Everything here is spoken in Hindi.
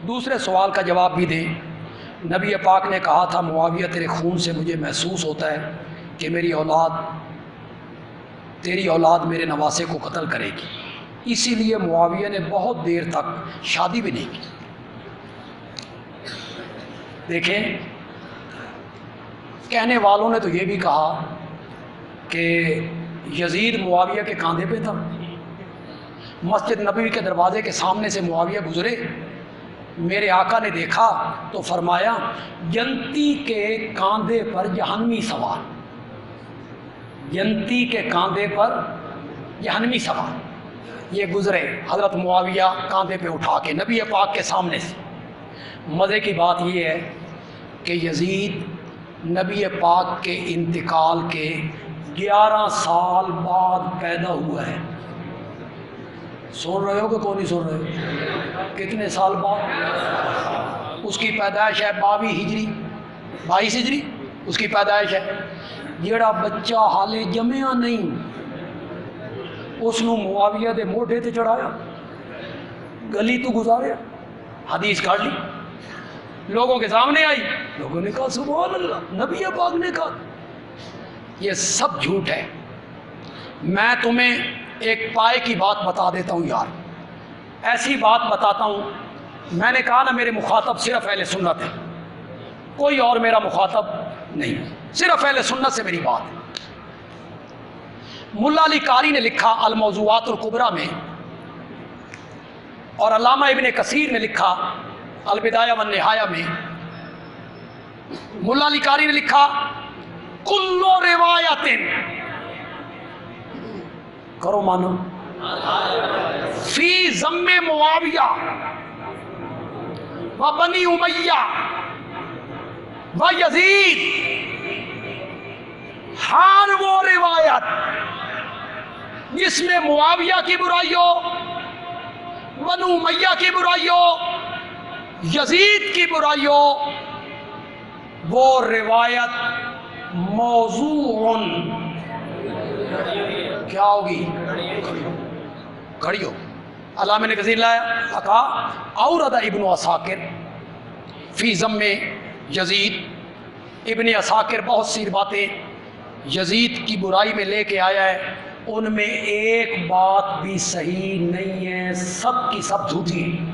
दूसरे सवाल का जवाब भी दें। नबी पाक ने कहा था, मुआविया तेरे खून से मुझे महसूस होता है कि तेरी औलाद मेरे नवासे को कत्ल करेगी, इसीलिए मुआविया ने बहुत देर तक शादी भी नहीं की। देखें, कहने वालों ने तो ये भी कहा कि यजीद मुआविया के कांधे पे था। मस्जिद नबवी के दरवाजे के सामने से मुआविया गुजरे, मेरे आका ने देखा तो फरमाया, यंती के कांधे पर जहन्नमी सवार, यंती के कांधे पर जहन्नमी सवार। ये गुजरे हज़रत मुआविया कांधे पे उठा के नबी पाक के सामने से। मज़े की बात यह है कि यजीद नबी पाक के इंतकाल के 11 साल बाद पैदा हुआ है। सुन रहे हो कि कौन नहीं सुन रहे हो? कितने साल बाद? उसकी पैदाइश है 22 हिजरी उसकी पैदाइश है। जेड़ा बच्चा हाले जमया नहीं उसनू मुआविया दे मोढे ते चढ़ाया, गली तो गुजारे, हदीस काट ली, लोगों के सामने आई, लोगों ने कहा सुभान अल्लाह, नबी पाक ने कहा। ये सब झूठ है। मैं तुम्हें एक पाए की बात बता देता हूँ यार, ऐसी बात बताता हूँ। मैंने कहा ना, मेरे मुखातब सिर्फ अहले सुन्नत है, कोई और मेरा मुखातब नहीं, सिर्फ अहले सुन्नत से मेरी बात है। मुल्ला अली कारी ने लिखा अल मौज़ूआतुल कुबरा में, और अल्लामा इब्ने कसीर ने लिखा अल बिदाया वन निहाया में। मुल्ला अली कारी ने लिखा, कुल्लो रिवायतिन, करो मानो, फी ज़म्मे मुआविया व बनी उमैया व यजीद, हर वो रिवायत जिसमें मुआविया की बुराई हो, बनु उमैया की बुराई हो, यजीद की बुराई हो, वो रिवायत मौज़ूउन क्या होगी? खड़ी हो। अल्लामा ने कसीर लाया अका औरदा इब्न असाकिर फी ज़म्मे यजीद। इब्न असाकिर बहुत सी बातें यजीद की बुराई में लेके आया है, उनमें एक बात भी सही नहीं है, सब की सब झूठी है।